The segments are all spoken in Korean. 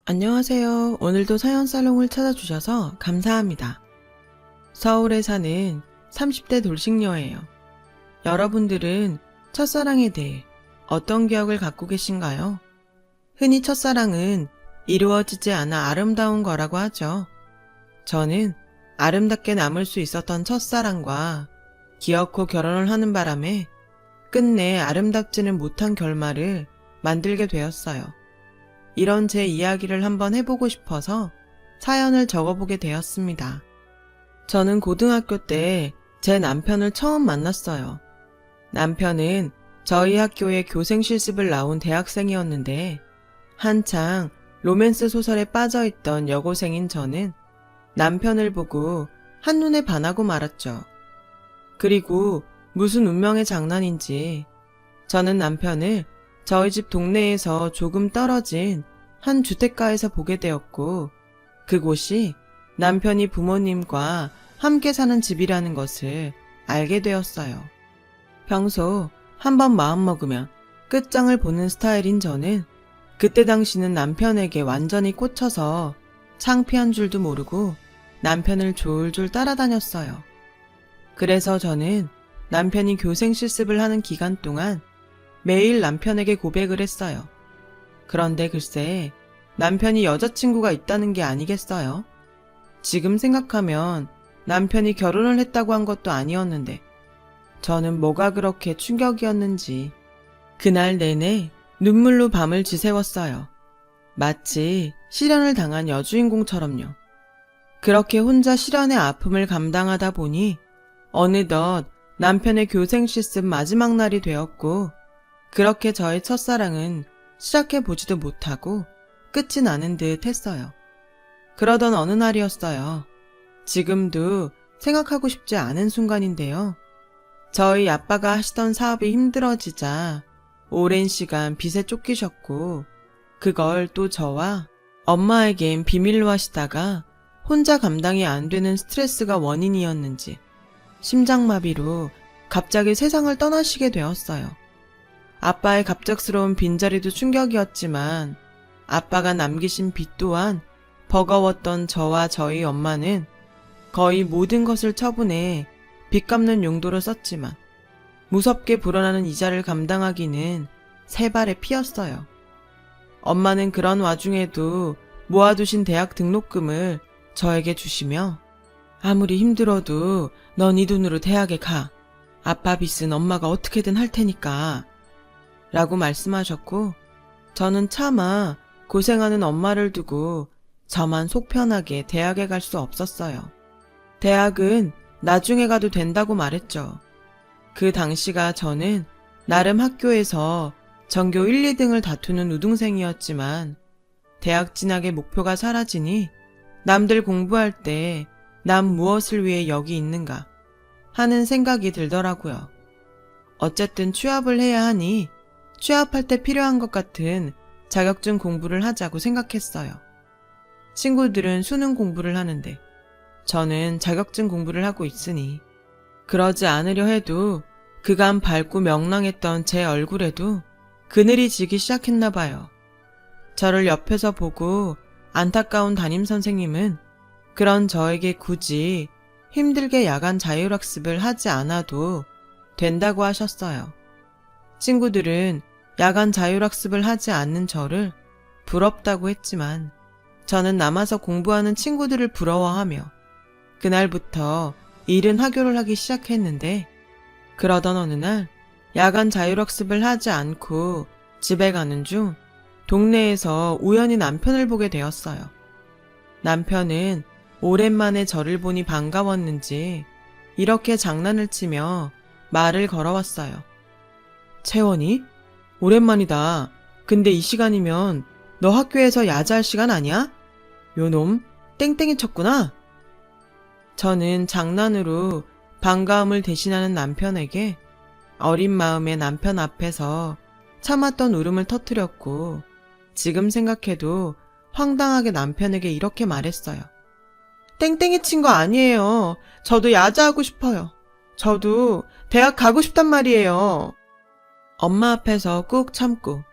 안녕하세요. 오늘도 사연살롱을 찾아주셔서 감사합니다. 서울에 사는 30대 돌싱녀예요. 여러분들은 첫사랑에 대해 어떤 기억을 갖고 계신가요? 흔히 첫사랑은 이루어지지 않아 아름다운 거라고 하죠. 저는 아름답게 남을 수 있었던 첫사랑과 기어코 결혼을 하는 바람에 끝내 아름답지는 못한 결말을 만들게 되었어요. 이런 제 이야기를 한번 해보고 싶어서 사연을 적어보게 되었습니다. 저는 고등학교 때 제 남편을 처음 만났어요. 남편은 저희 학교에 교생 실습을 나온 대학생이었는데 한창 로맨스 소설에 빠져있던 여고생인 저는 남편을 보고 한눈에 반하고 말았죠. 그리고 무슨 운명의 장난인지 저는 남편을 저희 집 동네에서 조금 떨어진 한 주택가에서 보게 되었고 그곳이 남편이 부모님과 함께 사는 집이라는 것을 알게 되었어요. 평소 한번 마음먹으면 끝장을 보는 스타일인 저는 그때 당시는 남편에게 완전히 꽂혀서 창피한 줄도 모르고 남편을 졸졸 따라다녔어요. 그래서 저는 남편이 교생 실습을 하는 기간 동안 매일 남편에게 고백을 했어요. 그런데 글쎄 남편이 여자친구가 있다는 게 아니겠어요? 지금 생각하면 남편이 결혼을 했다고 한 것도 아니었는데 저는 뭐가 그렇게 충격이었는지 그날 내내 눈물로 밤을 지새웠어요. 마치 실연을 당한 여주인공처럼요. 그렇게 혼자 실연의 아픔을 감당하다 보니 어느덧 남편의 교생 실습 마지막 날이 되었고 그렇게 저의 첫사랑은 시작해보지도 못하고 끝이 나는 듯 했어요. 그러던 어느 날이었어요. 지금도 생각하고 싶지 않은 순간인데요. 저희 아빠가 하시던 사업이 힘들어지자 오랜 시간 빚에 쫓기셨고 그걸 또 저와 엄마에겐 비밀로 하시다가 혼자 감당이 안 되는 스트레스가 원인이었는지 심장마비로 갑자기 세상을 떠나시게 되었어요. 아빠의 갑작스러운 빈자리도 충격이었지만 아빠가 남기신 빚 또한 버거웠던 저와 저희 엄마는 거의 모든 것을 처분해 빚 갚는 용도로 썼지만 무섭게 불어나는 이자를 감당하기는 세 발의 피였어요. 엄마는 그런 와중에도 모아두신 대학 등록금을 저에게 주시며 아무리 힘들어도 넌 이 돈으로 대학에 가. 아빠 빚은 엄마가 어떻게든 할 테니까 라고 말씀하셨고 저는 차마 고생하는 엄마를 두고 저만 속 편하게 대학에 갈 수 없었어요. 대학은 나중에 가도 된다고 말했죠. 그 당시가 저는 나름 학교에서 전교 1, 2등을 다투는 우등생이었지만 대학 진학의 목표가 사라지니 남들 공부할 때 난 무엇을 위해 여기 있는가 하는 생각이 들더라고요. 어쨌든 취업을 해야 하니 취업할 때 필요한 것 같은 자격증 공부를 하자고 생각했어요. 친구들은 수능 공부를 하는데 저는 자격증 공부를 하고 있으니 그러지 않으려 해도 그간 밝고 명랑했던 제 얼굴에도 그늘이 지기 시작했나 봐요. 저를 옆에서 보고 안타까운 담임선생님은 그런 저에게 굳이 힘들게 야간 자율학습을 하지 않아도 된다고 하셨어요. 친구들은 야간 자율학습을 하지 않는 저를 부럽다고 했지만 저는 남아서 공부하는 친구들을 부러워하며 그날부터 이른 하교를 하기 시작했는데 그러던 어느 날 야간 자율학습을 하지 않고 집에 가는 중 동네에서 우연히 남편을 보게 되었어요. 남편은 오랜만에 저를 보니 반가웠는지 이렇게 장난을 치며 말을 걸어왔어요. 채원이? 오랜만이다. 근데 이 시간이면 너 학교에서 야자할 시간 아니야? 요놈 땡땡이 쳤구나. 저는 장난으로 반가움을 대신하는 남편에게 어린 마음에 남편 앞에서 참았던 울음을 터뜨렸고 지금 생각해도 황당하게 남편에게 이렇게 말했어요. 땡땡이 친 거 아니에요. 저도 야자하고 싶어요. 저도 대학 가고 싶단 말이에요. 엄마 앞에서 꾹 참고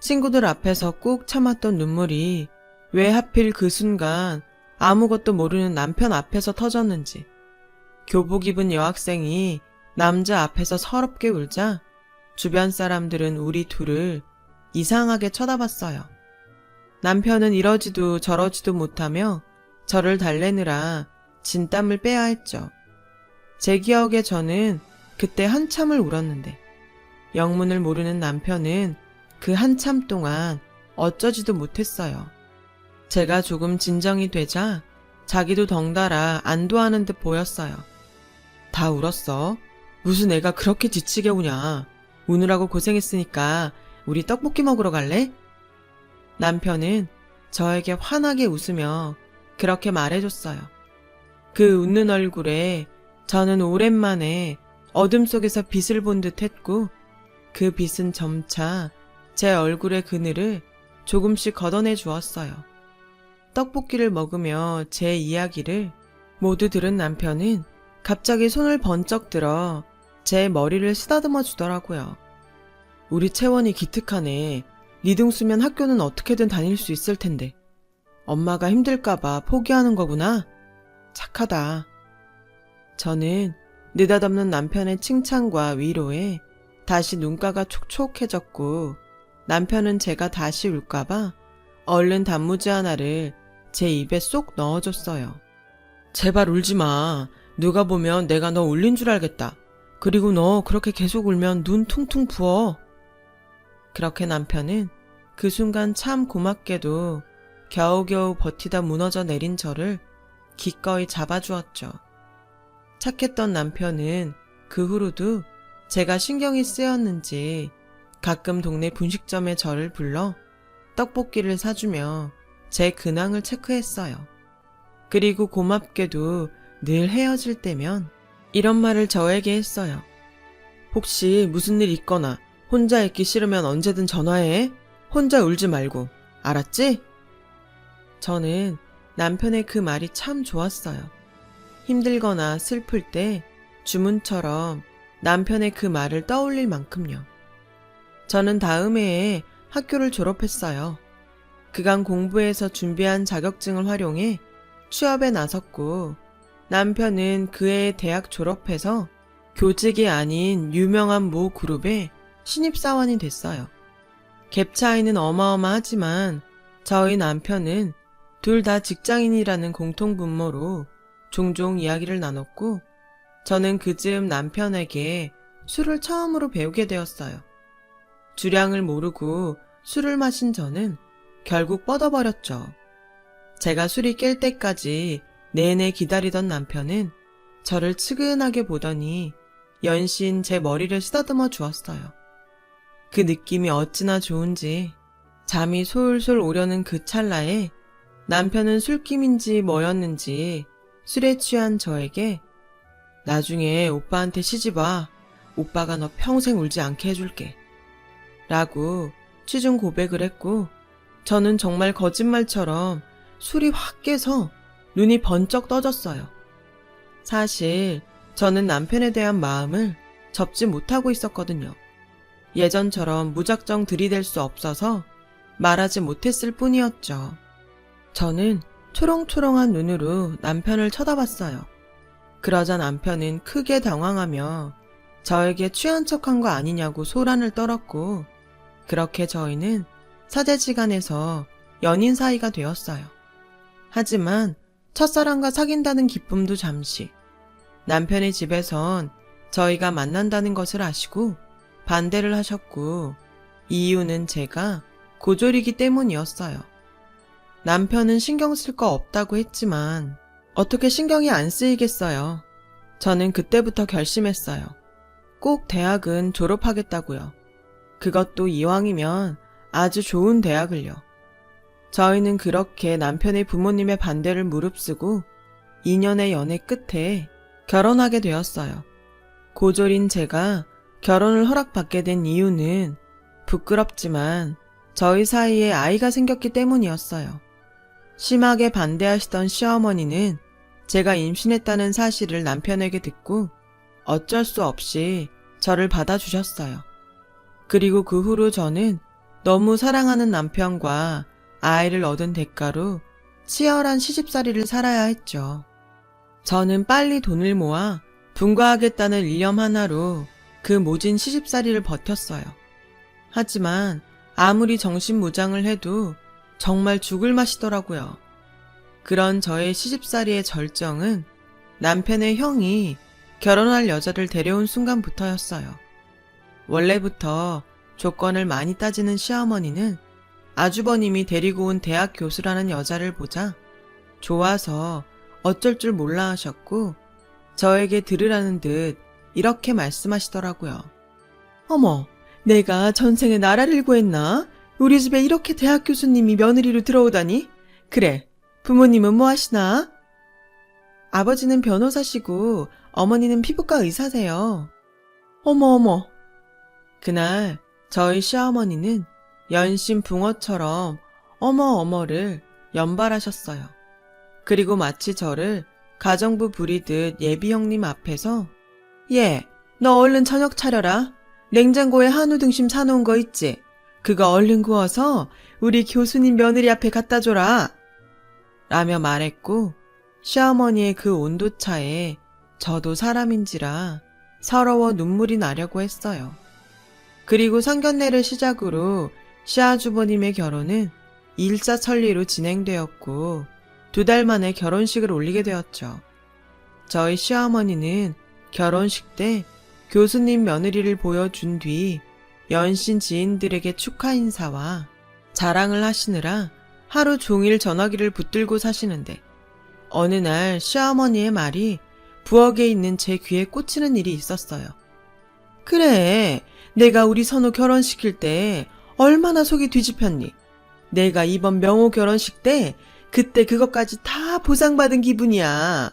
친구들 앞에서 꾹 참았던 눈물이 왜 하필 그 순간 아무것도 모르는 남편 앞에서 터졌는지, 교복 입은 여학생이 남자 앞에서 서럽게 울자 주변 사람들은 우리 둘을 이상하게 쳐다봤어요. 남편은 이러지도 저러지도 못하며 저를 달래느라 진땀을 빼야 했죠. 제 기억에 저는 그때 한참을 울었는데 영문을 모르는 남편은 그 한참 동안 어쩌지도 못했어요. 제가 조금 진정이 되자 자기도 덩달아 안도하는 듯 보였어요. 다 울었어? 무슨 애가 그렇게 지치게 우냐? 우느라고 고생했으니까 우리 떡볶이 먹으러 갈래? 남편은 저에게 환하게 웃으며 그렇게 말해줬어요. 그 웃는 얼굴에 저는 오랜만에 어둠 속에서 빛을 본 듯 했고 그 빛은 점차 제 얼굴의 그늘을 조금씩 걷어내 주었어요. 떡볶이를 먹으며 제 이야기를 모두 들은 남편은 갑자기 손을 번쩍 들어 제 머리를 쓰다듬어 주더라고요. 우리 채원이 기특하네. 니 등수면 학교는 어떻게든 다닐 수 있을 텐데. 엄마가 힘들까봐 포기하는 거구나. 착하다. 저는 느닷없는 남편의 칭찬과 위로에 다시 눈가가 촉촉해졌고 남편은 제가 다시 울까봐 얼른 단무지 하나를 제 입에 쏙 넣어줬어요. 제발 울지 마. 누가 보면 내가 너 울린 줄 알겠다. 그리고 너 그렇게 계속 울면 눈 퉁퉁 부어. 그렇게 남편은 그 순간 참 고맙게도 겨우겨우 버티다 무너져 내린 저를 기꺼이 잡아주었죠. 착했던 남편은 그 후로도 제가 신경이 쓰였는지 가끔 동네 분식점에 저를 불러 떡볶이를 사주며 제 근황을 체크했어요. 그리고 고맙게도 늘 헤어질 때면 이런 말을 저에게 했어요. 혹시 무슨 일 있거나 혼자 있기 싫으면 언제든 전화해. 혼자 울지 말고. 알았지? 저는 남편의 그 말이 참 좋았어요. 힘들거나 슬플 때 주문처럼 남편의 그 말을 떠올릴 만큼요. 저는 다음 해에 학교를 졸업했어요. 그간 공부해서 준비한 자격증을 활용해 취업에 나섰고 남편은 그 해에 대학 졸업해서 교직이 아닌 유명한 모 그룹의 신입사원이 됐어요. 갭 차이는 어마어마하지만 저희 남편은 둘 다 직장인이라는 공통분모로 종종 이야기를 나눴고 저는 그즈음 남편에게 술을 처음으로 배우게 되었어요. 주량을 모르고 술을 마신 저는 결국 뻗어버렸죠. 제가 술이 깰 때까지 내내 기다리던 남편은 저를 측은하게 보더니 연신 제 머리를 쓰다듬어 주었어요. 그 느낌이 어찌나 좋은지 잠이 솔솔 오려는 그 찰나에 남편은 술김인지 뭐였는지 술에 취한 저에게 나중에 오빠한테 시집와. 오빠가 너 평생 울지 않게 해줄게. 라고 취중 고백을 했고 저는 정말 거짓말처럼 술이 확 깨서 눈이 번쩍 떠졌어요. 사실 저는 남편에 대한 마음을 접지 못하고 있었거든요. 예전처럼 무작정 들이댈 수 없어서 말하지 못했을 뿐이었죠. 저는 초롱초롱한 눈으로 남편을 쳐다봤어요. 그러자 남편은 크게 당황하며 저에게 취한 척한 거 아니냐고 소란을 떨었고 그렇게 저희는 사제지간에서 연인 사이가 되었어요. 하지만 첫사랑과 사귄다는 기쁨도 잠시 남편의 집에선 저희가 만난다는 것을 아시고 반대를 하셨고 이유는 제가 고졸이기 때문이었어요. 남편은 신경 쓸 거 없다고 했지만 어떻게 신경이 안 쓰이겠어요. 저는 그때부터 결심했어요. 꼭 대학은 졸업하겠다고요. 그것도 이왕이면 아주 좋은 대학을요. 저희는 그렇게 남편의 부모님의 반대를 무릅쓰고 2년의 연애 끝에 결혼하게 되었어요. 고졸인 제가 결혼을 허락받게 된 이유는 부끄럽지만 저희 사이에 아이가 생겼기 때문이었어요. 심하게 반대하시던 시어머니는 제가 임신했다는 사실을 남편에게 듣고 어쩔 수 없이 저를 받아주셨어요. 그리고 그 후로 저는 너무 사랑하는 남편과 아이를 얻은 대가로 치열한 시집살이를 살아야 했죠. 저는 빨리 돈을 모아 분가하겠다는 일념 하나로 그 모진 시집살이를 버텼어요. 하지만 아무리 정신무장을 해도 정말 죽을 맛이더라고요. 그런 저의 시집살이의 절정은 남편의 형이 결혼할 여자를 데려온 순간부터였어요. 원래부터 조건을 많이 따지는 시어머니는 아주버님이 데리고 온 대학 교수라는 여자를 보자 좋아서 어쩔 줄 몰라 하셨고 저에게 들으라는 듯 이렇게 말씀하시더라고요. 어머, 내가 전생에 나라를 구했나? 우리 집에 이렇게 대학 교수님이 며느리로 들어오다니? 그래, 부모님은 뭐 하시나? 아버지는 변호사시고 어머니는 피부과 의사세요. 어머. 그날 저희 시어머니는 연신 붕어처럼 어머를 연발하셨어요. 그리고 마치 저를 가정부 부리듯 예비 형님 앞에서 얘, 너 얼른 저녁 차려라. 냉장고에 한우 등심 사놓은 거 있지? 그거 얼른 구워서 우리 교수님 며느리 앞에 갖다 줘라. 라며 말했고 시어머니의 그 온도차에 저도 사람인지라 서러워 눈물이 나려고 했어요. 그리고 상견례를 시작으로 시아주버님의 결혼은 일사천리로 진행되었고 2달 만에 결혼식을 올리게 되었죠. 저희 시어머니는 결혼식 때 교수님 며느리를 보여준 뒤 연신 지인들에게 축하 인사와 자랑을 하시느라 하루 종일 전화기를 붙들고 사시는데 어느 날 시어머니의 말이 부엌에 있는 제 귀에 꽂히는 일이 있었어요. 그래, 내가 우리 선우 결혼시킬 때 얼마나 속이 뒤집혔니? 내가 이번 명호 결혼식 때 그때 그것까지 다 보상받은 기분이야.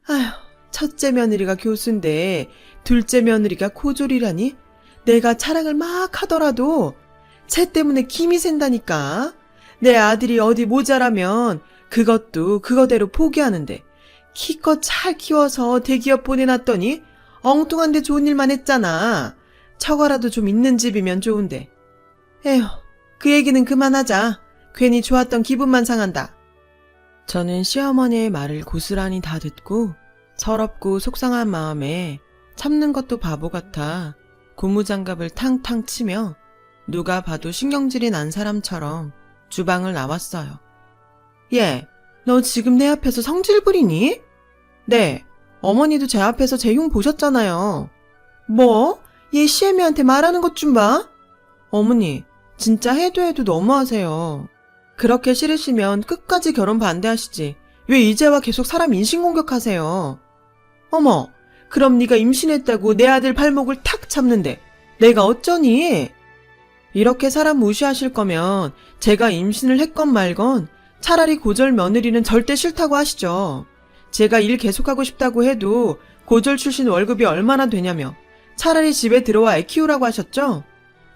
아휴, 첫째 며느리가 교수인데 둘째 며느리가 고졸이라니? 내가 자랑을 막 하더라도 쟤 때문에 김이 샌다니까. 내 아들이 어디 모자라면 그것도 그거대로 포기하는데 키껏 잘 키워서 대기업 보내놨더니 엉뚱한데 좋은 일만 했잖아. 처가라도 좀 있는 집이면 좋은데. 에휴, 그 얘기는 그만하자. 괜히 좋았던 기분만 상한다. 저는 시어머니의 말을 고스란히 다 듣고 서럽고 속상한 마음에 참는 것도 바보 같아 고무장갑을 탕탕 치며 누가 봐도 신경질이 난 사람처럼 주방을 나왔어요. 얘, 너 지금 내 앞에서 성질 부리니? 네, 어머니도 제 앞에서 제 흉 보셨잖아요. 뭐? 얘 시애미한테 말하는 것 좀 봐. 어머니, 진짜 해도 너무하세요. 그렇게 싫으시면 끝까지 결혼 반대하시지. 왜 이제와 계속 사람 인신공격하세요? 어머, 그럼 네가 임신했다고 내 아들 발목을 탁 잡는데 내가 어쩌니? 이렇게 사람 무시하실 거면 제가 임신을 했건 말건 차라리 고졸 며느리는 절대 싫다고 하시죠. 제가 일 계속하고 싶다고 해도 고졸 출신 월급이 얼마나 되냐며 차라리 집에 들어와 애 키우라고 하셨죠?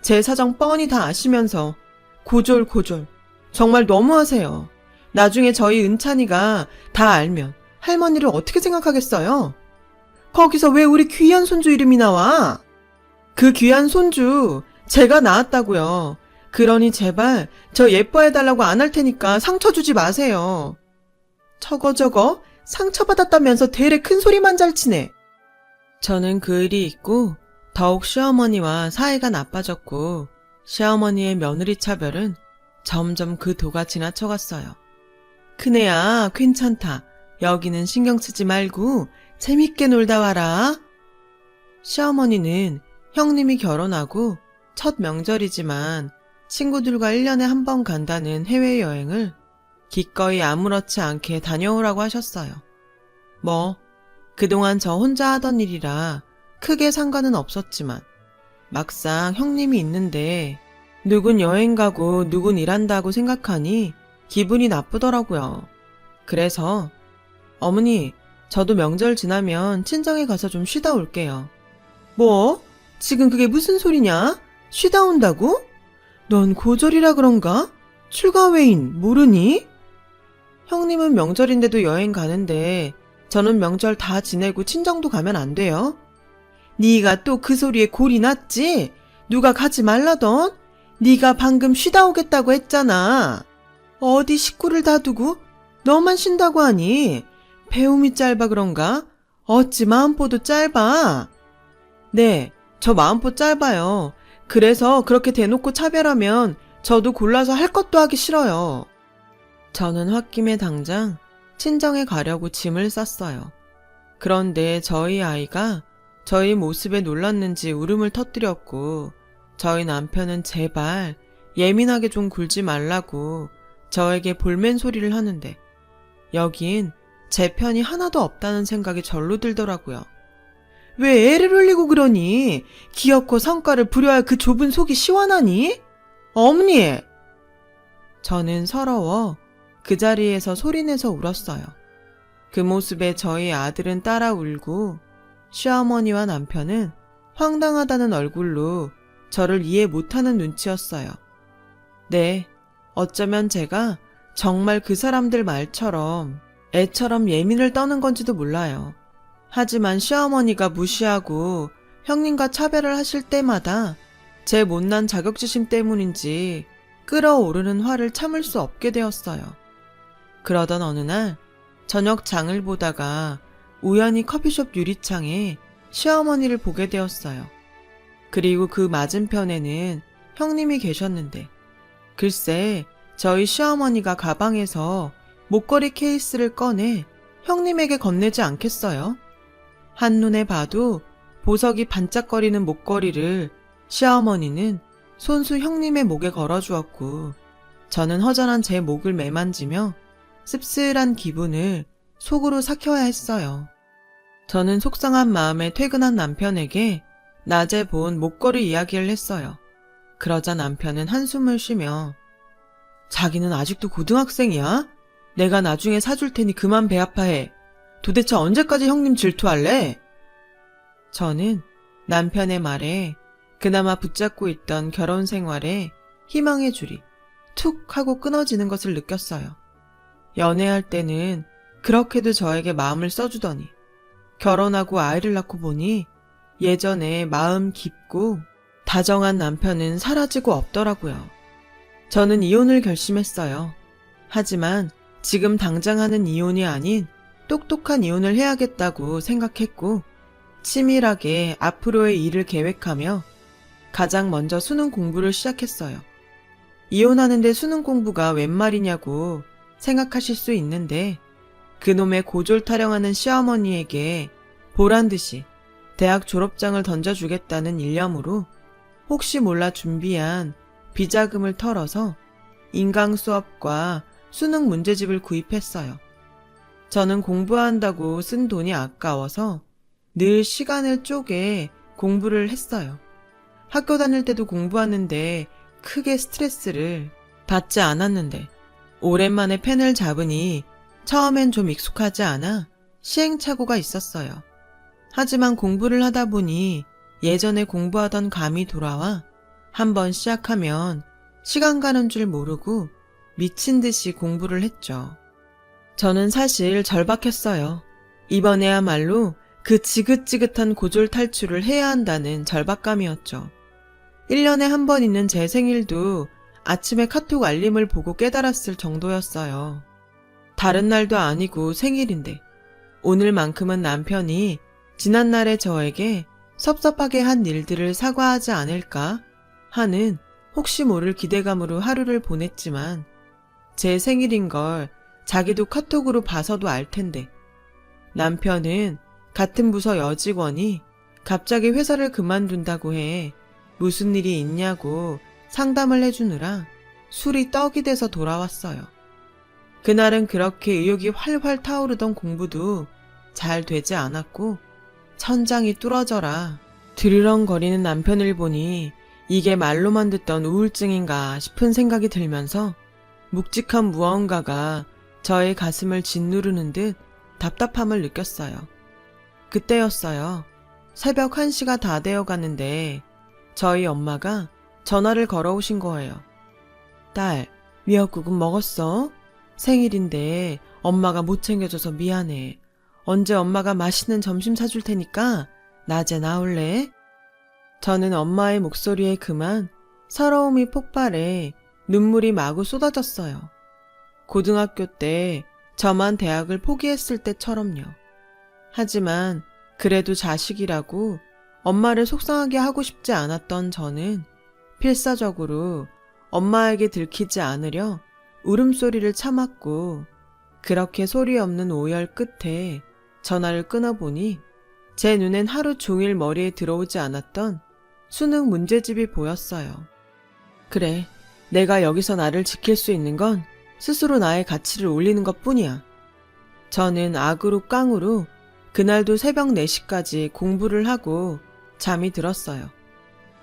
제 사정 뻔히 다 아시면서 고졸 정말 너무하세요. 나중에 저희 은찬이가 다 알면 할머니를 어떻게 생각하겠어요? 거기서 왜 우리 귀한 손주 이름이 나와? 그 귀한 손주 제가 낳았다고요. 그러니 제발 저 예뻐해달라고 안 할 테니까 상처 주지 마세요. 저거 상처받았다면서 되레 큰 소리만 잘 치네. 저는 그 일이 있고 더욱 시어머니와 사이가 나빠졌고 시어머니의 며느리 차별은 점점 그 도가 지나쳐갔어요. 큰애야, 괜찮다. 여기는 신경 쓰지 말고 재밌게 놀다 와라. 시어머니는 형님이 결혼하고 첫 명절이지만 친구들과 1년에 한 번 간다는 해외여행을 기꺼이 아무렇지 않게 다녀오라고 하셨어요. 뭐 그동안 저 혼자 하던 일이라 크게 상관은 없었지만 막상 형님이 있는데 누군 여행 가고 누군 일한다고 생각하니 기분이 나쁘더라고요. 그래서 어머니, 저도 명절 지나면 친정에 가서 좀 쉬다 올게요. 뭐? 지금 그게 무슨 소리냐? 쉬다 온다고? 넌 고졸이라 그런가? 출가 외인 모르니? 형님은 명절인데도 여행 가는데 저는 명절 다 지내고 친정도 가면 안 돼요? 네가 또 그 소리에 골이 났지? 누가 가지 말라던? 네가 방금 쉬다 오겠다고 했잖아. 어디 식구를 다 두고 너만 쉰다고 하니? 배움이 짧아 그런가? 어찌 마음보도 짧아? 네, 저 마음보 짧아요. 그래서 그렇게 대놓고 차별하면 저도 골라서 할 것도 하기 싫어요. 저는 홧김에 당장 친정에 가려고 짐을 쌌어요. 그런데 저희 아이가 저희 모습에 놀랐는지 울음을 터뜨렸고 저희 남편은 제발 예민하게 좀 굴지 말라고 저에게 볼멘 소리를 하는데 여긴 제 편이 하나도 없다는 생각이 절로 들더라고요. 왜 애를 흘리고 그러니? 기어코 성과를 부려야 그 좁은 속이 시원하니? 어머니! 저는 서러워 그 자리에서 소리내서 울었어요. 그 모습에 저희 아들은 따라 울고 시어머니와 남편은 황당하다는 얼굴로 저를 이해 못하는 눈치였어요. 네, 어쩌면 제가 정말 그 사람들 말처럼 애처럼 예민을 떠는 건지도 몰라요. 하지만 시어머니가 무시하고 형님과 차별을 하실 때마다 제 못난 자격지심 때문인지 끓어오르는 화를 참을 수 없게 되었어요. 그러던 어느 날 저녁 장을 보다가 우연히 커피숍 유리창에 시어머니를 보게 되었어요. 그리고 그 맞은편에는 형님이 계셨는데 글쎄 저희 시어머니가 가방에서 목걸이 케이스를 꺼내 형님에게 건네지 않겠어요? 한눈에 봐도 보석이 반짝거리는 목걸이를 시어머니는 손수 형님의 목에 걸어주었고 저는 허전한 제 목을 매만지며 씁쓸한 기분을 속으로 삭혀야 했어요. 저는 속상한 마음에 퇴근한 남편에게 낮에 본 목걸이 이야기를 했어요. 그러자 남편은 한숨을 쉬며 자기는 아직도 고등학생이야? 내가 나중에 사줄 테니 그만 배 아파해. 도대체 언제까지 형님 질투할래? 저는 남편의 말에 그나마 붙잡고 있던 결혼 생활에 희망의 줄이 툭 하고 끊어지는 것을 느꼈어요. 연애할 때는 그렇게도 저에게 마음을 써주더니 결혼하고 아이를 낳고 보니 예전에 마음 깊고 다정한 남편은 사라지고 없더라고요. 저는 이혼을 결심했어요. 하지만 지금 당장 하는 이혼이 아닌 똑똑한 이혼을 해야겠다고 생각했고 치밀하게 앞으로의 일을 계획하며 가장 먼저 수능 공부를 시작했어요. 이혼하는데 수능 공부가 웬 말이냐고 생각하실 수 있는데 그놈의 고졸 타령하는 시어머니에게 보란듯이 대학 졸업장을 던져주겠다는 일념으로 혹시 몰라 준비한 비자금을 털어서 인강 수업과 수능 문제집을 구입했어요. 저는 공부한다고 쓴 돈이 아까워서 늘 시간을 쪼개 공부를 했어요. 학교 다닐 때도 공부하는데 크게 스트레스를 받지 않았는데 오랜만에 펜을 잡으니 처음엔 좀 익숙하지 않아 시행착오가 있었어요. 하지만 공부를 하다 보니 예전에 공부하던 감이 돌아와 한번 시작하면 시간 가는 줄 모르고 미친 듯이 공부를 했죠. 저는 사실 절박했어요. 이번에야말로 그 지긋지긋한 고졸 탈출을 해야 한다는 절박감이었죠. 1년에 한 번 있는 제 생일도 아침에 카톡 알림을 보고 깨달았을 정도였어요. 다른 날도 아니고 생일인데 오늘만큼은 남편이 지난날의 저에게 섭섭하게 한 일들을 사과하지 않을까 하는 혹시 모를 기대감으로 하루를 보냈지만 제 생일인 걸 자기도 카톡으로 봐서도 알 텐데 남편은 같은 부서 여직원이 갑자기 회사를 그만둔다고 해 무슨 일이 있냐고 상담을 해주느라 술이 떡이 돼서 돌아왔어요. 그날은 그렇게 의욕이 활활 타오르던 공부도 잘 되지 않았고 천장이 뚫어져라 드르렁거리는 남편을 보니 이게 말로만 듣던 우울증인가 싶은 생각이 들면서 묵직한 무언가가 저의 가슴을 짓누르는 듯 답답함을 느꼈어요. 그때였어요. 새벽 1시가 다 되어 가는데 저희 엄마가 전화를 걸어오신 거예요. 딸, 미역국은 먹었어? 생일인데 엄마가 못 챙겨줘서 미안해. 언제 엄마가 맛있는 점심 사줄 테니까 낮에 나올래? 저는 엄마의 목소리에 그만 서러움이 폭발해 눈물이 마구 쏟아졌어요. 고등학교 때 저만 대학을 포기했을 때처럼요. 하지만 그래도 자식이라고 엄마를 속상하게 하고 싶지 않았던 저는 필사적으로 엄마에게 들키지 않으려 울음소리를 참았고, 그렇게 소리 없는 오열 끝에 전화를 끊어보니 제 눈엔 하루 종일 머리에 들어오지 않았던 수능 문제집이 보였어요. 그래, 내가 여기서 나를 지킬 수 있는 건 스스로 나의 가치를 올리는 것뿐이야. 저는 악으로 깡으로 그날도 새벽 4시까지 공부를 하고 잠이 들었어요.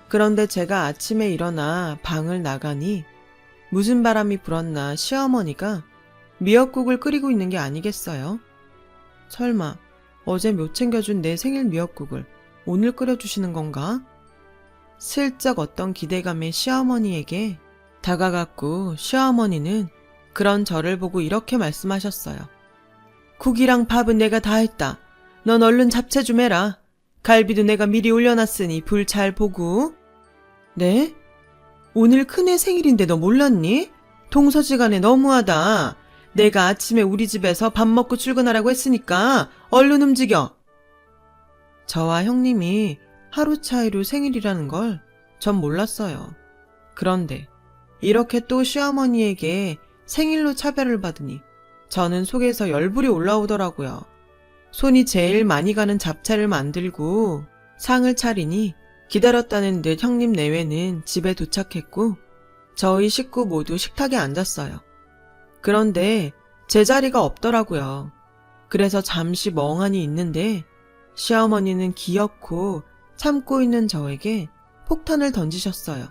그런데 제가 아침에 일어나 방을 나가니 무슨 바람이 불었나 시어머니가 미역국을 끓이고 있는 게 아니겠어요? 설마 어제 못 챙겨준 내 생일 미역국을 오늘 끓여주시는 건가? 슬쩍 어떤 기대감에 시어머니에게 다가갔고, 시어머니는 그런 저를 보고 이렇게 말씀하셨어요. 국이랑 밥은 내가 다 했다. 넌 얼른 잡채 좀 해라. 갈비도 내가 미리 올려놨으니 불 잘 보고. 네? 오늘 큰애 생일인데 너 몰랐니? 동서지간에 너무하다. 내가 아침에 우리 집에서 밥 먹고 출근하라고 했으니까 얼른 움직여. 저와 형님이 하루 차이로 생일이라는 걸 전 몰랐어요. 그런데 이렇게 또 시어머니에게 생일로 차별을 받으니 저는 속에서 열불이 올라오더라고요. 손이 제일 많이 가는 잡채를 만들고 상을 차리니 기다렸다는 듯 형님 내외는 집에 도착했고 저희 식구 모두 식탁에 앉았어요. 그런데 제 자리가 없더라고요. 그래서 잠시 멍하니 있는데 시어머니는 기어코 참고 있는 저에게 폭탄을 던지셨어요.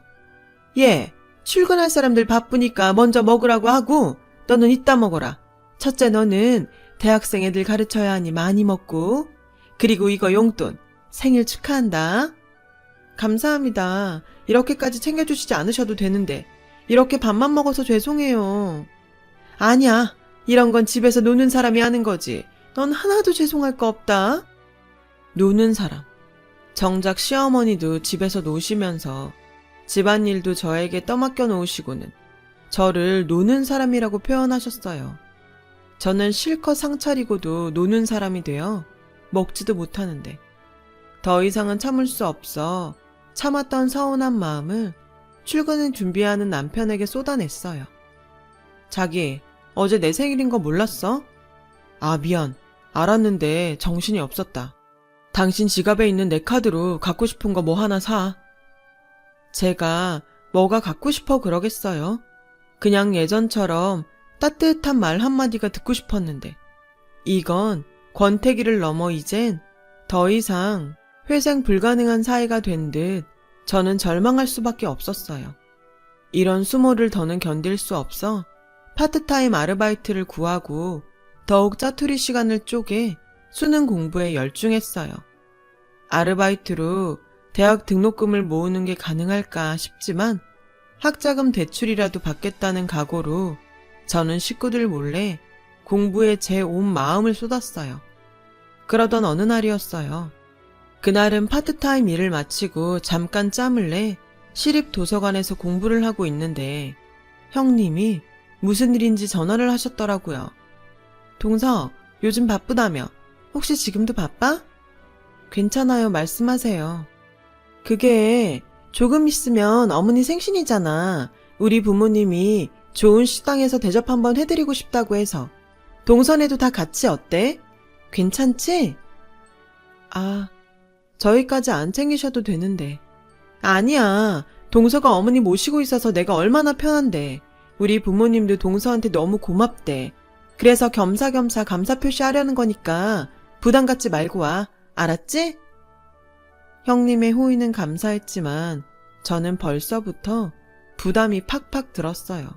예, 출근할 사람들 바쁘니까 먼저 먹으라고 하고 너는 이따 먹어라. 첫째, 너는 대학생 애들 가르쳐야 하니 많이 먹고, 그리고 이거 용돈 생일 축하한다. 감사합니다. 이렇게까지 챙겨주시지 않으셔도 되는데 이렇게 밥만 먹어서 죄송해요. 아니야, 이런 건 집에서 노는 사람이 하는 거지. 넌 하나도 죄송할 거 없다. 노는 사람. 정작 시어머니도 집에서 노시면서 집안일도 저에게 떠맡겨 놓으시고는 저를 노는 사람이라고 표현하셨어요. 저는 실컷 상 차리고도 노는 사람이 되어 먹지도 못하는데 더 이상은 참을 수 없어 참았던 서운한 마음을 출근을 준비하는 남편에게 쏟아냈어요. 자기, 어제 내 생일인 거 몰랐어? 아, 미안. 알았는데 정신이 없었다. 당신 지갑에 있는 내 카드로 갖고 싶은 거 뭐 하나 사. 제가 뭐가 갖고 싶어 그러겠어요? 그냥 예전처럼 따뜻한 말 한마디가 듣고 싶었는데 이건 권태기를 넘어 이젠 더 이상 회생 불가능한 사이가 된 듯 저는 절망할 수밖에 없었어요. 이런 수모를 더는 견딜 수 없어 파트타임 아르바이트를 구하고 더욱 짜투리 시간을 쪼개 수능 공부에 열중했어요. 아르바이트로 대학 등록금을 모으는 게 가능할까 싶지만 학자금 대출이라도 받겠다는 각오로 저는 식구들 몰래 공부에 제 온 마음을 쏟았어요. 그러던 어느 날이었어요. 그날은 파트타임 일을 마치고 잠깐 짬을 내 시립 도서관에서 공부를 하고 있는데 형님이 무슨 일인지 전화를 하셨더라고요. 동서, 요즘 바쁘다며. 혹시 지금도 바빠? 괜찮아요, 말씀하세요. 그게 조금 있으면 어머니 생신이잖아. 우리 부모님이 좋은 식당에서 대접 한번 해드리고 싶다고 해서. 동선에도 다 같이 어때? 괜찮지? 아, 저희까지 안 챙기셔도 되는데. 아니야, 동서가 어머니 모시고 있어서 내가 얼마나 편한데. 우리 부모님도 동서한테 너무 고맙대. 그래서 겸사겸사 감사 표시하려는 거니까 부담 갖지 말고 와. 알았지? 형님의 호의는 감사했지만 저는 벌써부터 부담이 팍팍 들었어요.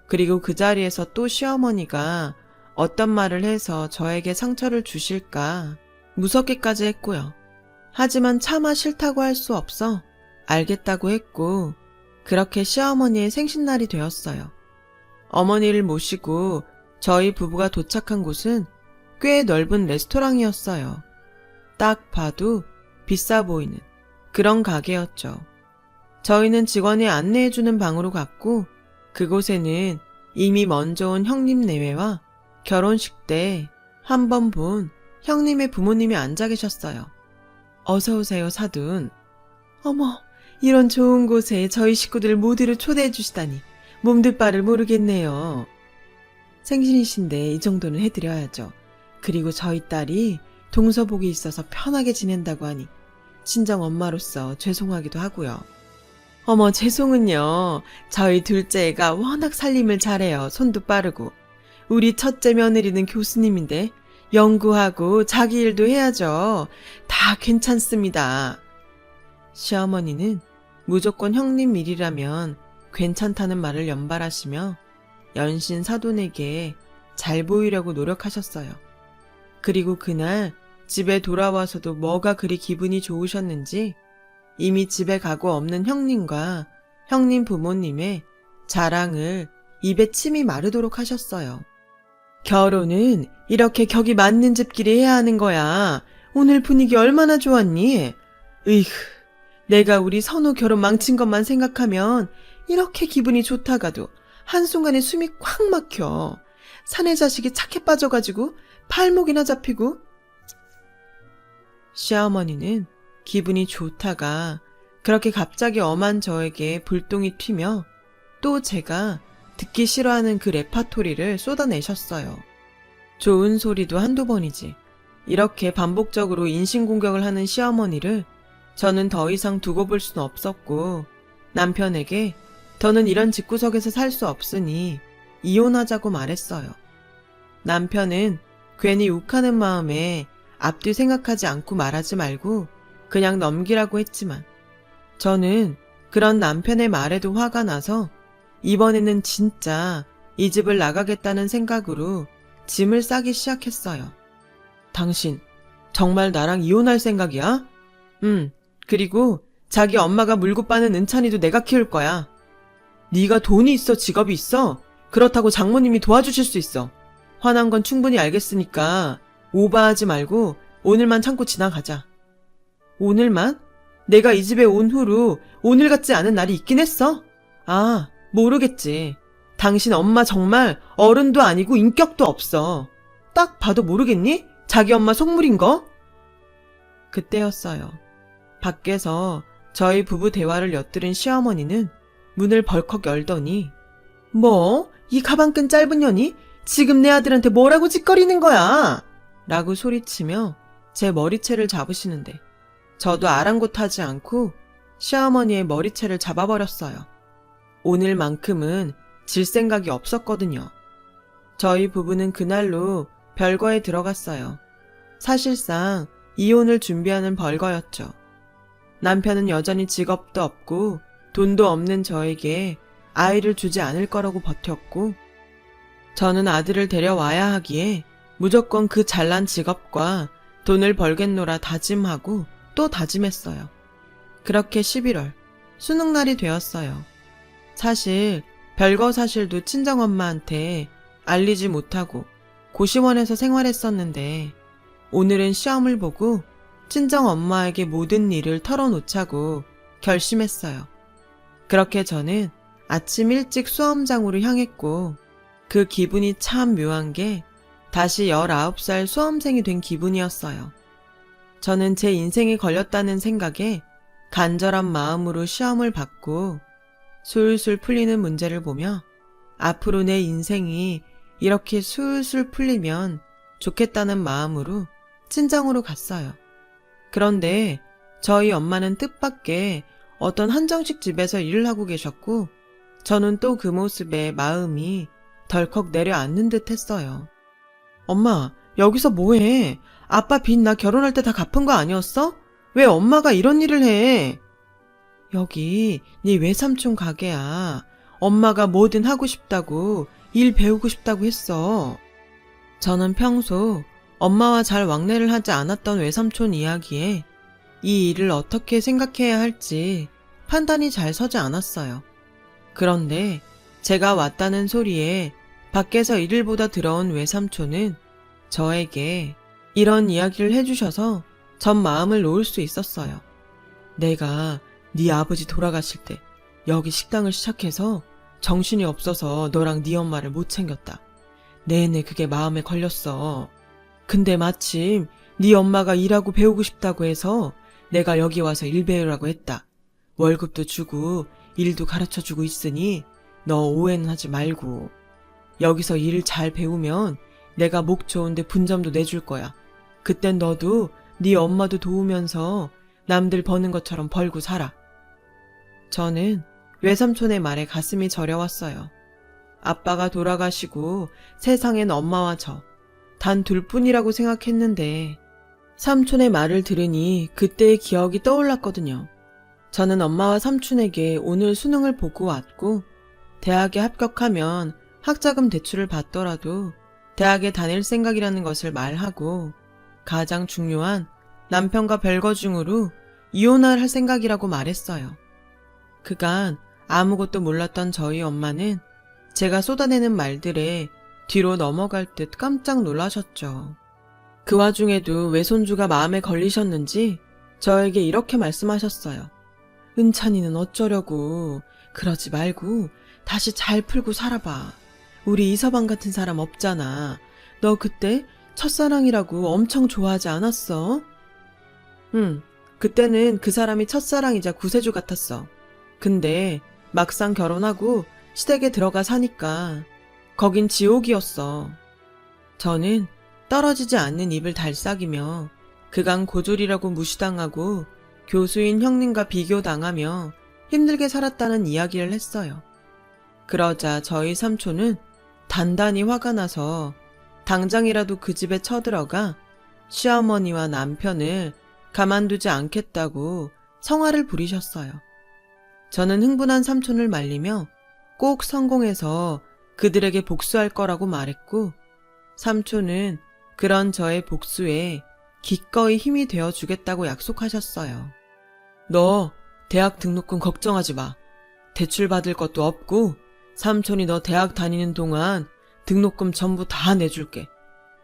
그리고 그 자리에서 또 시어머니가 어떤 말을 해서 저에게 상처를 주실까 무섭기까지 했고요. 하지만 차마 싫다고 할 수 없어 알겠다고 했고 그렇게 시어머니의 생신날이 되었어요. 어머니를 모시고 저희 부부가 도착한 곳은 꽤 넓은 레스토랑이었어요. 딱 봐도 비싸 보이는 그런 가게였죠. 저희는 직원이 안내해주는 방으로 갔고 그곳에는 이미 먼저 온 형님 내외와 결혼식 때 한 번 본 형님의 부모님이 앉아 계셨어요. 어서 오세요, 사돈. 어머, 이런 좋은 곳에 저희 식구들 모두를 초대해 주시다니 몸둘 바를 모르겠네요. 생신이신데 이 정도는 해드려야죠. 그리고 저희 딸이 동서복이 있어서 편하게 지낸다고 하니 친정 엄마로서 죄송하기도 하고요. 어머, 죄송은요. 저희 둘째 애가 워낙 살림을 잘해요. 손도 빠르고. 우리 첫째 며느리는 교수님인데 연구하고 자기 일도 해야죠. 다 괜찮습니다. 시어머니는 무조건 형님 일이라면 괜찮다는 말을 연발하시며 연신 사돈에게 잘 보이려고 노력하셨어요. 그리고 그날 집에 돌아와서도 뭐가 그리 기분이 좋으셨는지 이미 집에 가고 없는 형님과 형님 부모님의 자랑을 입에 침이 마르도록 하셨어요. 결혼은 이렇게 격이 맞는 집끼리 해야 하는 거야. 오늘 분위기 얼마나 좋았니? 으이흐, 내가 우리 선우 결혼 망친 것만 생각하면 이렇게 기분이 좋다가도 한순간에 숨이 콱 막혀. 사내 자식이 착해 빠져가지고 발목이나 잡히고. 시어머니는 기분이 좋다가 그렇게 갑자기 엄한 저에게 불똥이 튀며 또 제가 듣기 싫어하는 그 레파토리를 쏟아내셨어요. 좋은 소리도 한두 번이지. 이렇게 반복적으로 인신공격을 하는 시어머니를 저는 더 이상 두고 볼 수는 없었고 남편에게 더는 이런 집구석에서 살 수 없으니 이혼하자고 말했어요. 남편은 괜히 욱하는 마음에 앞뒤 생각하지 않고 말하지 말고 그냥 넘기라고 했지만 저는 그런 남편의 말에도 화가 나서 이번에는 진짜 이 집을 나가겠다는 생각으로 짐을 싸기 시작했어요. 당신 정말 나랑 이혼할 생각이야? 그리고 자기 엄마가 물고 빠는 은찬이도 내가 키울 거야. 네가 돈이 있어, 직업이 있어? 그렇다고 장모님이 도와주실 수 있어. 화난 건 충분히 알겠으니까 오버하지 말고 오늘만 참고 지나가자. 오늘만? 내가 이 집에 온 후로 오늘 같지 않은 날이 있긴 했어? 아, 모르겠지. 당신 엄마 정말 어른도 아니고 인격도 없어. 딱 봐도 모르겠니? 자기 엄마 속물인 거? 그때였어요. 밖에서 저희 부부 대화를 엿들은 시어머니는 문을 벌컥 열더니 뭐? 이 가방끈 짧은 년이? 지금 내 아들한테 뭐라고 짓거리는 거야? 라고 소리치며 제 머리채를 잡으시는데 저도 아랑곳하지 않고 시어머니의 머리채를 잡아버렸어요. 오늘만큼은 질 생각이 없었거든요. 저희 부부는 그날로 별거에 들어갔어요. 사실상 이혼을 준비하는 벌거였죠. 남편은 여전히 직업도 없고 돈도 없는 저에게 아이를 주지 않을 거라고 버텼고 저는 아들을 데려와야 하기에 무조건 그 잘난 직업과 돈을 벌겠노라 다짐하고 또 다짐했어요. 그렇게 11월 수능날이 되었어요. 사실 별거 사실도 친정엄마한테 알리지 못하고 고시원에서 생활했었는데 오늘은 시험을 보고 친정엄마에게 모든 일을 털어놓자고 결심했어요. 그렇게 저는 아침 일찍 수험장으로 향했고 그 기분이 참 묘한 게 다시 19살 수험생이 된 기분이었어요. 저는 제 인생이 걸렸다는 생각에 간절한 마음으로 시험을 받고 술술 풀리는 문제를 보며 앞으로 내 인생이 이렇게 술술 풀리면 좋겠다는 마음으로 친정으로 갔어요. 그런데 저희 엄마는 뜻밖의 어떤 한정식 집에서 일을 하고 계셨고 저는 또 그 모습에 마음이 덜컥 내려앉는 듯 했어요. 엄마, 여기서 뭐해? 아빠 빚 나 결혼할 때 다 갚은 거 아니었어? 왜 엄마가 이런 일을 해? 여기 네 외삼촌 가게야. 엄마가 뭐든 하고 싶다고, 일 배우고 싶다고 했어. 저는 평소 엄마와 잘 왕래를 하지 않았던 외삼촌 이야기에 이 일을 어떻게 생각해야 할지 판단이 잘 서지 않았어요. 그런데 제가 왔다는 소리에 밖에서 이를 보다 들어온 외삼촌은 저에게 이런 이야기를 해주셔서 전 마음을 놓을 수 있었어요. 내가 네 아버지 돌아가실 때 여기 식당을 시작해서 정신이 없어서 너랑 네 엄마를 못 챙겼다. 내내 그게 마음에 걸렸어. 근데 마침 네 엄마가 일하고 배우고 싶다고 해서 내가 여기 와서 일 배우라고 했다. 월급도 주고 일도 가르쳐주고 있으니 너 오해는 하지 말고. 여기서 일 잘 배우면 내가 목 좋은데 분점도 내줄 거야. 그땐 너도 네 엄마도 도우면서 남들 버는 것처럼 벌고 살아. 저는 외삼촌의 말에 가슴이 저려왔어요. 아빠가 돌아가시고 세상엔 엄마와 저, 단 둘뿐이라고 생각했는데 삼촌의 말을 들으니 그때의 기억이 떠올랐거든요. 저는 엄마와 삼촌에게 오늘 수능을 보고 왔고 대학에 합격하면 학자금 대출을 받더라도 대학에 다닐 생각이라는 것을 말하고 가장 중요한 남편과 별거 중으로 이혼을 할 생각이라고 말했어요. 그간 아무것도 몰랐던 저희 엄마는 제가 쏟아내는 말들에 뒤로 넘어갈 듯 깜짝 놀라셨죠. 그 와중에도 외손주가 마음에 걸리셨는지 저에게 이렇게 말씀하셨어요. 은찬이는 어쩌려고. 그러지 말고 다시 잘 풀고 살아봐. 우리 이서방 같은 사람 없잖아. 너 그때 첫사랑이라고 엄청 좋아하지 않았어? 응, 그때는 그 사람이 첫사랑이자 구세주 같았어. 근데 막상 결혼하고 시댁에 들어가 사니까 거긴 지옥이었어. 저는 떨어지지 않는 입을 달싹이며 그간 고졸이라고 무시당하고 교수인 형님과 비교당하며 힘들게 살았다는 이야기를 했어요. 그러자 저희 삼촌은 단단히 화가 나서 당장이라도 그 집에 쳐들어가 시어머니와 남편을 가만두지 않겠다고 성화를 부리셨어요. 저는 흥분한 삼촌을 말리며 꼭 성공해서 그들에게 복수할 거라고 말했고 삼촌은 그런 저의 복수에 기꺼이 힘이 되어주겠다고 약속하셨어요. 너 대학 등록금 걱정하지 마. 대출 받을 것도 없고 삼촌이 너 대학 다니는 동안 등록금 전부 다 내줄게.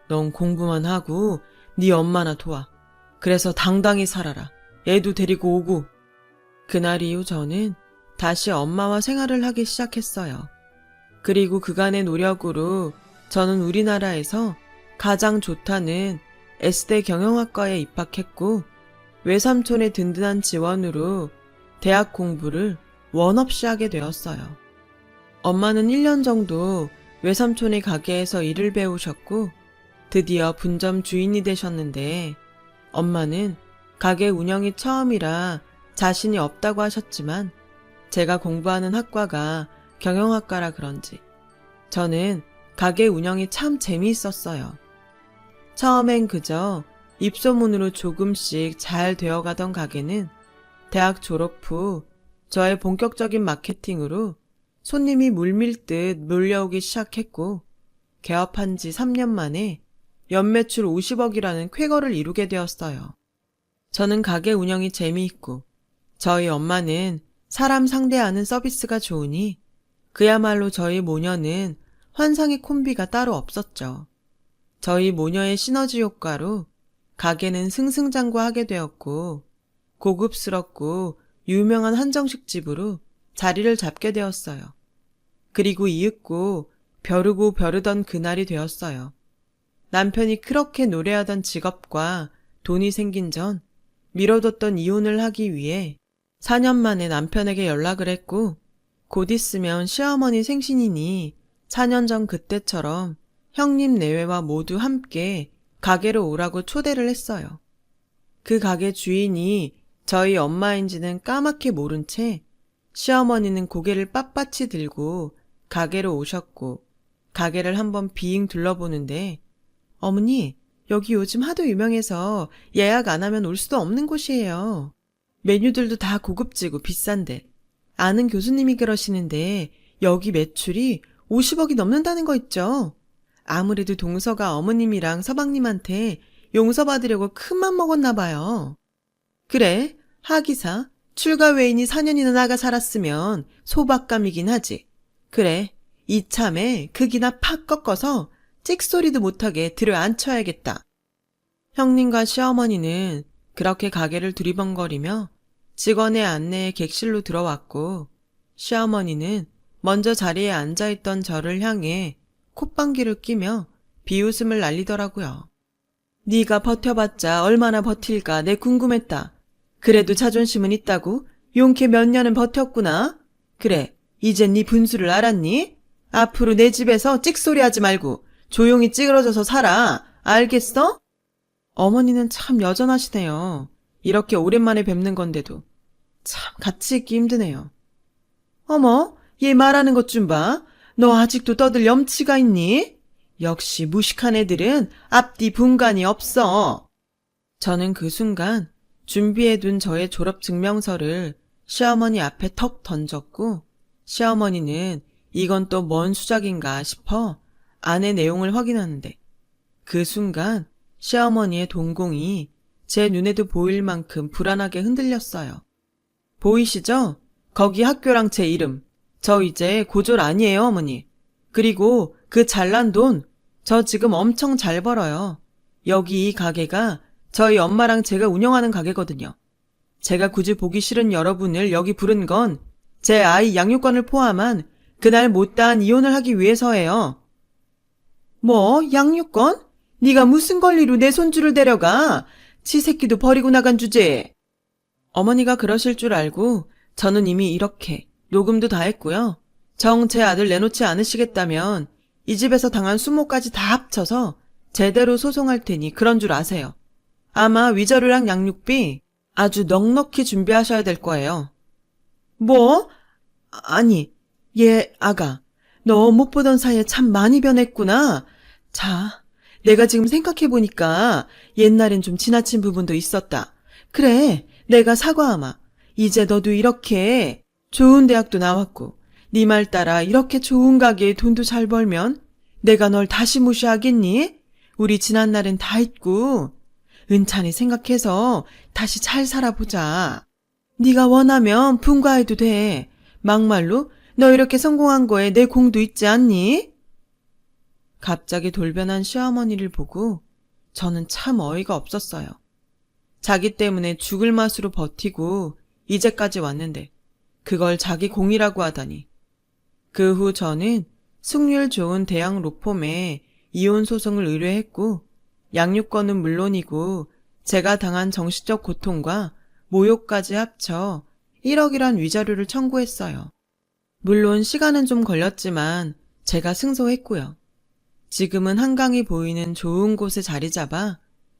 넌 공부만 하고 네 엄마나 도와. 그래서 당당히 살아라. 애도 데리고 오고. 그날 이후 저는 다시 엄마와 생활을 하기 시작했어요. 그리고 그간의 노력으로 저는 우리나라에서 가장 좋다는 S대 경영학과에 입학했고 외삼촌의 든든한 지원으로 대학 공부를 원 없이 하게 되었어요. 엄마는 1년 정도 외삼촌의 가게에서 일을 배우셨고 드디어 분점 주인이 되셨는데 엄마는 가게 운영이 처음이라 자신이 없다고 하셨지만 제가 공부하는 학과가 경영학과라 그런지 저는 가게 운영이 참 재미있었어요. 처음엔 그저 입소문으로 조금씩 잘 되어가던 가게는 대학 졸업 후 저의 본격적인 마케팅으로 손님이 물밀듯 몰려오기 시작했고 개업한 지 3년 만에 연매출 50억이라는 쾌거를 이루게 되었어요. 저는 가게 운영이 재미있고 저희 엄마는 사람 상대하는 서비스가 좋으니 그야말로 저희 모녀는 환상의 콤비가 따로 없었죠. 저희 모녀의 시너지 효과로 가게는 승승장구하게 되었고 고급스럽고 유명한 한정식 집으로 자리를 잡게 되었어요. 그리고 이윽고 벼르고 벼르던 그날이 되었어요. 남편이 그렇게 노래하던 직업과 돈이 생긴 전 미뤄뒀던 이혼을 하기 위해 4년 만에 남편에게 연락을 했고 곧 있으면 시어머니 생신이니 4년 전 그때처럼 형님 내외와 모두 함께 가게로 오라고 초대를 했어요. 그 가게 주인이 저희 엄마인지는 까맣게 모른 채 시어머니는 고개를 빳빳이 들고 가게로 오셨고 가게를 한번 빙 둘러보는데 어머니, 여기 요즘 하도 유명해서 예약 안 하면 올 수도 없는 곳이에요. 메뉴들도 다 고급지고 비싼데 아는 교수님이 그러시는데 여기 매출이 50억이 넘는다는 거 있죠? 아무래도 동서가 어머님이랑 서방님한테 용서받으려고 큰맘 먹었나 봐요. 그래, 하기사, 출가 외인이 4년이나 나가 살았으면 소박감이긴 하지. 그래, 이참에 극이나 팍 꺾어서 찍소리도 못하게 들어앉혀야겠다. 형님과 시어머니는 그렇게 가게를 두리번거리며 직원의 안내에 객실로 들어왔고 시어머니는 먼저 자리에 앉아있던 저를 향해 콧방귀를 끼며 비웃음을 날리더라고요. 네가 버텨봤자 얼마나 버틸까 내 궁금했다. 그래도 자존심은 있다고? 용케 몇 년은 버텼구나. 그래, 이젠 네 분수를 알았니? 앞으로 내 집에서 찍소리 하지 말고 조용히 찌그러져서 살아. 알겠어? 어머니는 참 여전하시네요. 이렇게 오랜만에 뵙는 건데도. 참 같이 있기 힘드네요. 어머, 얘 말하는 것 좀 봐. 너 아직도 떠들 염치가 있니? 역시 무식한 애들은 앞뒤 분간이 없어. 저는 그 순간 준비해둔 저의 졸업 증명서를 시어머니 앞에 턱 던졌고 시어머니는 이건 또 뭔 수작인가 싶어 안의 내용을 확인하는데 그 순간 시어머니의 동공이 제 눈에도 보일 만큼 불안하게 흔들렸어요. 보이시죠? 거기 학교랑 제 이름. 저 이제 고졸 아니에요, 어머니. 그리고 그 잘난 돈, 저 지금 엄청 잘 벌어요. 여기 이 가게가 저희 엄마랑 제가 운영하는 가게거든요. 제가 굳이 보기 싫은 여러분을 여기 부른 건 제 아이 양육권을 포함한 그날 못다한 이혼을 하기 위해서예요. 뭐? 양육권? 네가 무슨 권리로 내 손주를 데려가? 지 새끼도 버리고 나간 주제에. 어머니가 그러실 줄 알고 저는 이미 이렇게 녹음도 다 했고요. 정 제 아들 내놓지 않으시겠다면 이 집에서 당한 수모까지 다 합쳐서 제대로 소송할 테니 그런 줄 아세요. 아마 위자료랑 양육비 아주 넉넉히 준비하셔야 될 거예요. 뭐? 아니, 얘 아가, 너 못 보던 사이에 참 많이 변했구나. 자, 내가 지금 생각해보니까 옛날엔 좀 지나친 부분도 있었다. 그래, 내가 사과하마. 이제 너도 이렇게 좋은 대학도 나왔고 네 말 따라 이렇게 좋은 가게에 돈도 잘 벌면 내가 널 다시 무시하겠니? 우리 지난 날은 다 잊고 은찬히 생각해서 다시 잘 살아보자. 네가 원하면 분가해도 돼. 막말로 너 이렇게 성공한 거에 내 공도 있지 않니? 갑자기 돌변한 시어머니를 보고 저는 참 어이가 없었어요. 자기 때문에 죽을 맛으로 버티고 이제까지 왔는데 그걸 자기 공이라고 하다니. 그 후 저는 승률 좋은 대학 로펌에 이혼 소송을 의뢰했고 양육권은 물론이고 제가 당한 정신적 고통과 모욕까지 합쳐 1억이란 위자료를 청구했어요. 물론 시간은 좀 걸렸지만 제가 승소했고요. 지금은 한강이 보이는 좋은 곳에 자리 잡아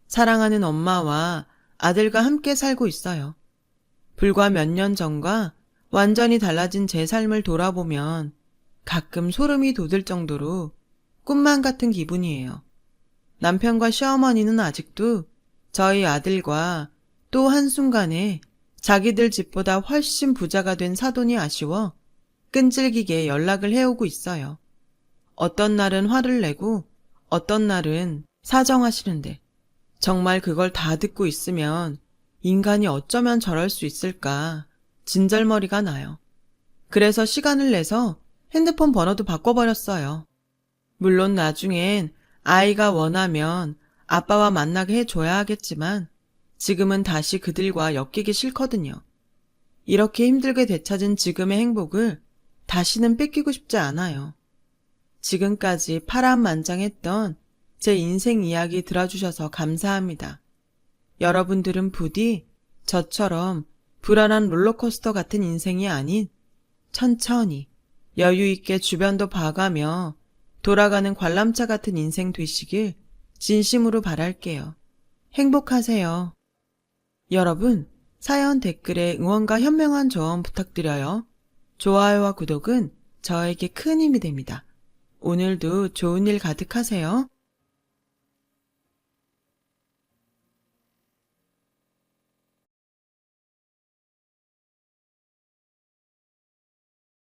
사랑하는 엄마와 아들과 함께 살고 있어요. 불과 몇 년 전과 완전히 달라진 제 삶을 돌아보면 가끔 소름이 돋을 정도로 꿈만 같은 기분이에요. 남편과 시어머니는 아직도 저희 아들과 또 한순간에 자기들 집보다 훨씬 부자가 된 사돈이 아쉬워 끈질기게 연락을 해오고 있어요. 어떤 날은 화를 내고 어떤 날은 사정하시는데 정말 그걸 다 듣고 있으면 인간이 어쩌면 저럴 수 있을까 진절머리가 나요. 그래서 시간을 내서 핸드폰 번호도 바꿔버렸어요. 물론 나중엔 아이가 원하면 아빠와 만나게 해줘야 하겠지만 지금은 다시 그들과 엮이기 싫거든요. 이렇게 힘들게 되찾은 지금의 행복을 다시는 뺏기고 싶지 않아요. 지금까지 파란만장했던 제 인생 이야기 들어주셔서 감사합니다. 여러분들은 부디 저처럼 불안한 롤러코스터 같은 인생이 아닌 천천히 여유있게 주변도 봐가며 돌아가는 관람차 같은 인생 되시길 진심으로 바랄게요. 행복하세요. 여러분, 사연 댓글에 응원과 현명한 조언 부탁드려요. 좋아요와 구독은 저에게 큰 힘이 됩니다. 오늘도 좋은 일 가득하세요.